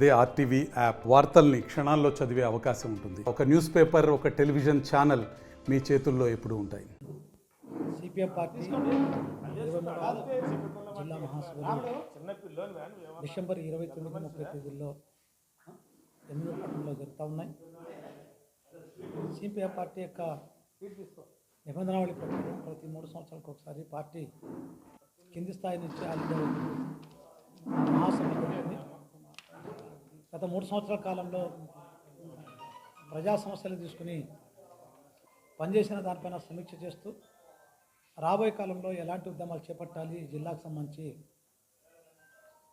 అదే RTV app వార్తల్ని క్షణాల్లో చదివే అవకాశం ఉంటుంది. ఒక న్యూస్ పేపర్, ఒక టెలివిజన్ ఛానల్ మీ చేతుల్లో ఎప్పుడూ ఉంటాయి. సిపిఎం పార్టీ 23వ జిల్లా మహాసభలు డిసెంబర్ 29-30 తేదీల్లో ఎమ్మెల్యేపట్నంలో జరుగుతూ ఉన్నాయి. సిపిఎం పార్టీ యొక్క నిబంధనావళి ప్రకారం ప్రతి 3 సంవత్సరాలకు ఒకసారి పార్టీ కింది స్థాయి నుంచి ఆలిండే మహాసభ జరుగుతుంది. గత 3 సంవత్సరాల కాలంలో ప్రజా సమస్యలు తీసుకుని పనిచేసిన దానిపైన సమీక్ష చేస్తూ రాబోయే కాలంలో ఎలాంటి ఉద్యమాలు చేపట్టాలి జిల్లాకు సంబంధించి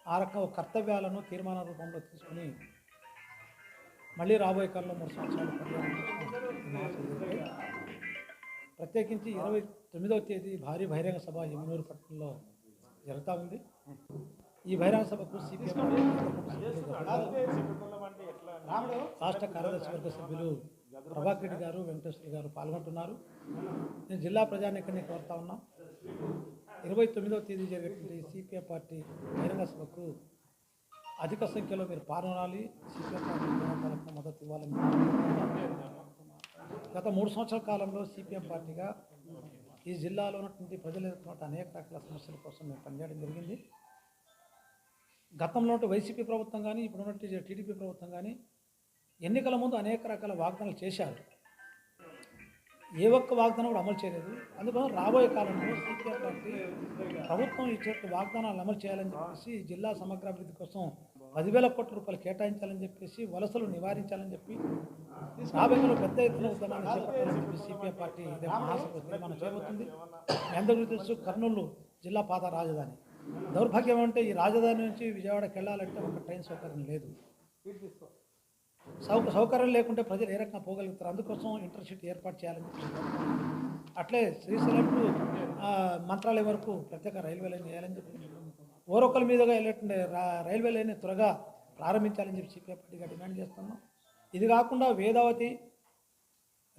ఆ రకం కర్తవ్యాలను తీర్మాన రూపంలో తీసుకుని మళ్ళీ రాబోయే కాలంలో 3 సంవత్సరాలు ప్రత్యేకించి 29వ తేదీ భారీ బహిరంగ సభ ఎమ్మెల్యేపట్నంలో జరుగుతూ ఉంది. ఈ బహిరంగ సభకు సిపిఎం రాష్ట్ర కార్యదర్శి వర్గ సభ్యులు ప్రభాకర్ రెడ్డి గారు, వెంకటేశ్వర గారు పాల్గొంటున్నారు. నేను జిల్లా ప్రజానీకాన్ని కోరుతా ఉన్నాం. 29వ తేదీ జరిగేటువంటి సిపిఎం పార్టీ బహిరంగ సభకు అధిక సంఖ్యలో మీరు పాల్గొనాలి. సిపిఎం పార్టీ మద్దతు ఇవ్వాలని గత 3 సంవత్సరాల కాలంలో సిపిఎం పార్టీగా ఈ జిల్లాలో ఉన్నటువంటి ప్రజలు ఎదుర్కొన్న అనేక రకాల సమస్యల కోసం మేము పనిచేయడం జరిగింది. గతంలో వైసీపీ ప్రభుత్వం కానీ ఇప్పుడు ఉన్నట్టు టీడీపీ ప్రభుత్వం కానీ ఎన్నికల ముందు అనేక రకాల వాగ్దానాలు చేశారు. ఏ ఒక్క వాగ్దానం కూడా అమలు చేయలేదు. అందుకని రాబోయే కాలంలో సిపిఎం పార్టీ ప్రభుత్వం ఇచ్చే వాగ్దానాలు అమలు చేయాలని చెప్పేసి జిల్లా సమగ్రాభివృద్ధి కోసం 10,000 కోట్ల రూపాయలు కేటాయించాలని చెప్పేసి వలసలు నివారించాలని చెప్పి రాబోయేలో పెద్ద ఎత్తున ఉద్యమాన్ని చేపట్టాలని చెప్పి సిపిఎం పార్టీ మహాసభ తీర్మానం చేయబోతుంది. అందరికీ తెలుసు, కర్నూలు జిల్లా పాత రాజధాని. దౌర్భాగ్యం అంటే ఈ రాజధాని నుంచి విజయవాడకి వెళ్ళాలంటే ఒక ట్రైన్ సౌకర్యం లేదు. సౌకర్యం లేకుంటే ప్రజలు ఏ రకంగా పోగలుగుతారు? అందుకోసం ఇంటర్సిటీ ఏర్పాటు చేయాలని చెప్పి అట్లే శ్రీశైలం టు మంత్రాలయం వరకు ప్రత్యేక రైల్వే లైన్ వేయాలని చెప్పి ఓరొక్కల మీదుగా వెళ్ళేటువంటి రైల్వే లైన్ త్వరగా ప్రారంభించాలని చెప్పి సిపిఐ పార్టీగా డిమాండ్ చేస్తున్నాం. ఇది కాకుండా వేదావతి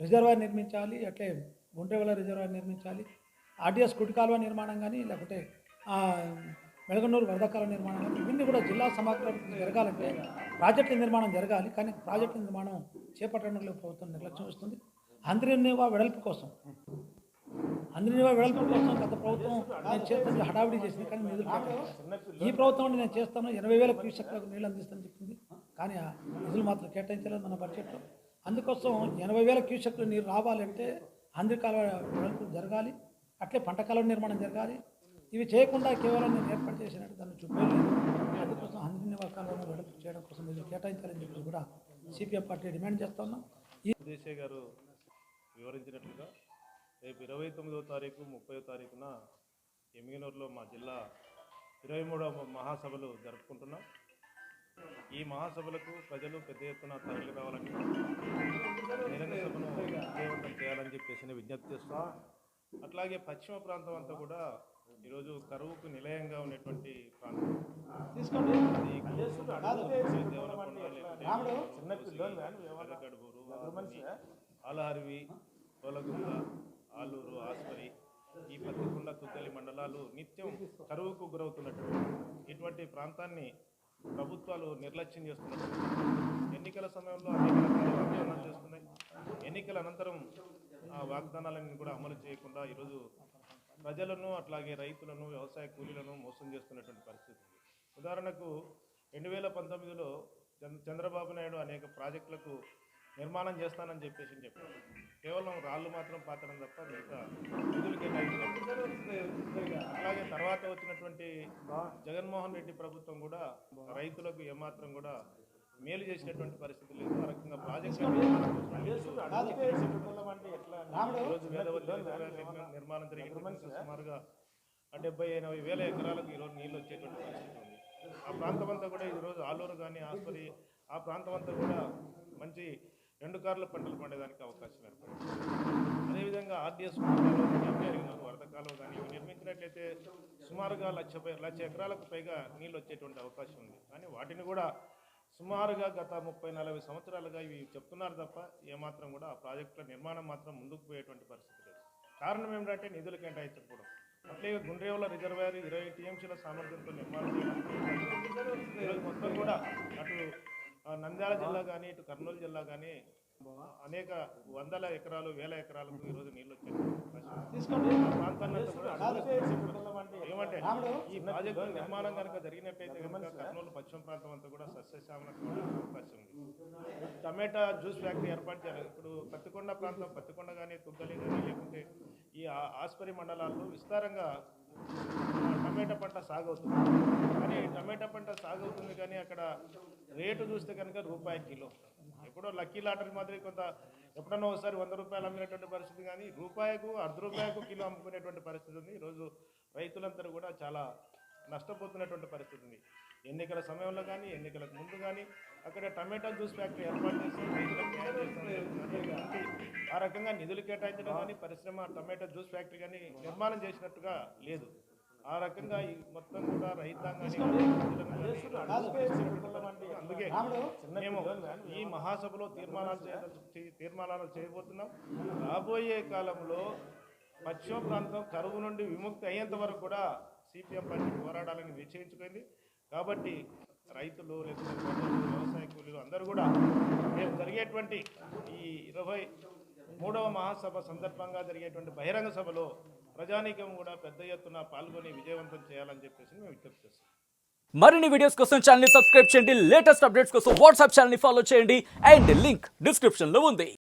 రిజర్వాయర్ నిర్మించాలి, అట్లే గుంటెవెల రిజర్వాయర్ నిర్మించాలి, ఆర్టీఎస్ కుడి కాలువ నిర్మాణం కానీ లేకపోతే మెళగనూరు వరదకాల నిర్మాణం కానీ ఇవన్నీ కూడా జిల్లా సమగ్రాభివృద్ధి జరగాలంటే ప్రాజెక్టుల నిర్మాణం జరగాలి. కానీ ప్రాజెక్టుల నిర్మాణం చేపట్టడంలో ప్రభుత్వం నిర్లక్ష్యం వస్తుంది. అంద్రినివా వెడల్పు కోసం గత ప్రభుత్వం నేను చేస్తాను హడావిడి చేసింది, కానీ నిధులు ఈ ప్రభుత్వం నేను చేస్తాను 80,000 క్యూసెక్లకు నీళ్ళు అందిస్తానని చెప్పింది, కానీ ఆ నిధులు మాత్రం కేటాయించలేదు మన బడ్జెట్లో. అందుకోసం 80,000 క్యూసెక్లు నీరు రావాలంటే అంద్రి కాలువ వెడల్పు జరగాలి, అట్లే పంట కాలువ నిర్మాణం జరగాలి. ఇవి చేయకుండా కేవలం నేను ఏర్పాటు చేసినట్టు దాన్ని చూపలేదు. అందుకోసం అన్ని వర్గాలను వెడల్పు చేయడం కోసం మీరు కేటాయించాలని చెప్పి కూడా సిపిఎం పార్టీ డిమాండ్ చేస్తా ఉన్నాం. దేశాయ్ గారు వివరించినట్లుగా రేపు 29వ తారీఖు 30వ తారీఖున ఎమ్మిగనూరులో మా జిల్లా 23వ మహాసభలు జరుపుకుంటున్నాం. ఈ మహాసభలకు ప్రజలు పెద్ద ఎత్తున తరలి రావాలని, బహిరంగ సభను విజయవంతం చేయాలని చెప్పేసి విజ్ఞప్తి చేస్తున్నాం. అట్లాగే పశ్చిమ ప్రాంతం అంతా కూడా ఈరోజు కరువుకు నిలయంగా ఉన్నటువంటి ప్రాంతం. ఆలహరివి, తోలగుంద, ఆలూరు, ఆస్పరి, ఈ పత్తికొండ, తుద్దలి మండలాలు నిత్యం కరువుకు గురవుతున్నటువంటి ఇటువంటి ప్రాంతాన్ని ప్రభుత్వాలు నిర్లక్ష్యం చేస్తున్నట్టు ఎన్నికల సమయంలో అనేక రకాల వాగ్దానాలు చేస్తున్నాయి. ఎన్నికల అనంతరం ఆ వాగ్దానాలను కూడా అమలు చేయకుండా ఈరోజు ప్రజలను అట్లాగే రైతులను, వ్యవసాయ కూలీలను మోసం చేస్తున్నటువంటి పరిస్థితి. ఉదాహరణకు 2019లో చంద్రబాబు నాయుడు అనేక ప్రాజెక్టులకు నిర్మాణం చేస్తానని చెప్పారు. కేవలం రాళ్ళు మాత్రం పాతడం తప్ప మిగతా నిధులు కేటాయించారు. అట్లాగే తర్వాత వచ్చినటువంటి జగన్మోహన్ రెడ్డి ప్రభుత్వం కూడా రైతులకు ఏమాత్రం కూడా మేలు చేసినటువంటి పరిస్థితి లేదు. ఆ రకంగా ప్రాజెక్టు నిర్మాణం జరిగిన సుమారుగా 70-80 వేల ఎకరాలకు ఈరోజు నీళ్ళు వచ్చేటువంటి పరిస్థితి ఉంది. ఆ ప్రాంతం అంతా కూడా ఈరోజు ఆలూరు కానీ, ఆస్పరి, ఆ ప్రాంతం అంతా కూడా మంచి 2 కార్ల పంటలు పండేదానికి అవకాశం ఏర్పడింది. అదేవిధంగా ఆర్టీఎస్ వరద కాలువ కానీ ఇవి నిర్మించినట్లయితే సుమారుగా 1,00,000 ఎకరాలకు పైగా నీళ్ళు వచ్చేటువంటి అవకాశం ఉంది. కానీ వాటిని కూడా సుమారుగా గత 30-40 సంవత్సరాలుగా ఇవి చెప్తున్నారు తప్ప ఏమాత్రం కూడా ఆ ప్రాజెక్టుల నిర్మాణం మాత్రం ముందుకు పోయేటువంటి పరిస్థితి లేదు. కారణం ఏమిటంటే నిధులు కేటాయించకపోవడం. అట్లే గుండ్రేవుల రిజర్వాయర్ 20 టీఎంసీల సామర్థ్యంతో నిర్మాణం చేయడానికి ఈరోజు మొత్తం కూడా అటు నంద్యాల జిల్లా కానీ ఇటు కర్నూలు జిల్లా కానీ అనేక వందల ఎకరాలు వేల ఎకరాలకు ఈరోజు నీళ్ళు వచ్చాయి. ఆ ప్రాంతాన్ని ఏమంటే ఈ ప్రాజెక్టు నిర్మాణం కనుక జరిగినట్టయితే కనుక కర్నూలు పశ్చిమ ప్రాంతం అంతా కూడా సస్యశ్యామలం కావడానికి అవకాశం ఉంది. టమాటా జ్యూస్ ఫ్యాక్టరీ ఏర్పాటు చేయాలి. ఇప్పుడు పత్తికొండ ప్రాంతం, పత్తికొండ కానీ తుగ్గలి కానీ లేకుంటే ఈ ఆస్పరి మండలాల్లో విస్తారంగా టమాటా పంట సాగు అవుతుంది. కానీ టమాటా పంట సాగు అవుతుంది కానీ అక్కడ రేటు చూస్తే కనుక రూపాయి కిలో. ఎప్పుడో లక్కీ లాటరీ మాదిరి కొంత ఎప్పుడన్నా ఒకసారి 100 రూపాయలు అమ్మినటువంటి పరిస్థితి, కానీ రూపాయకు ₹1/2 కిలో అమ్ముకునేటువంటి పరిస్థితి ఉంది. ఈరోజు రైతులందరూ కూడా చాలా నష్టపోతున్నటువంటి పరిస్థితి ఉంది. ఎన్నికల సమయంలో కానీ ఎన్నికలకు ముందు కానీ అక్కడ టమాటా జ్యూస్ ఫ్యాక్టరీ ఏర్పాటు చేసి రైతులకు న్యాయం చేస్తున్నారు. ఆ రకంగా నిధులు కేటాయించడం కానీ పరిశ్రమ టమాటా జ్యూస్ ఫ్యాక్టరీ కానీ నిర్మాణం చేసినట్టుగా లేదు. ఆ రకంగా ఈ మొత్తం కూడా రైతాంగాన్ని అందుకే మేము ఈ మహాసభలో తీర్మానాలు చేయబోతున్నాం. రాబోయే కాలంలో పశ్చిమ ప్రాంతం కరువు నుండి విముక్తి అయ్యేంత వరకు కూడా సిపిఎం పార్టీ పోరాడాలని నిశ్చయించుకుంది. కాబట్టి రైతులు, లేకపోతే వ్యవసాయ కూలీలు అందరూ కూడా రేపు జరిగేటువంటి ఈ 23వ మహాసభ సందర్భంగా జరిగేటువంటి బహిరంగ సభలో ప్రజానీకం కూడా పెద్ద ఎత్తున పాల్గొని విజయవంతం చేయాలని చెప్పేసి మేము విజ్ఞప్తి చేస్తాం. మరిన్ని వీడియోస్ కోసం ఛానల్ ని సబ్స్క్రైబ్ చేయండి. లేటెస్ట్ అప్డేట్స్ కోసం వాట్సాప్ ఛానల్ ని ఫాలో చేయండి. అండ్ లింక్ డిస్క్రిప్షన్ లో ఉంది.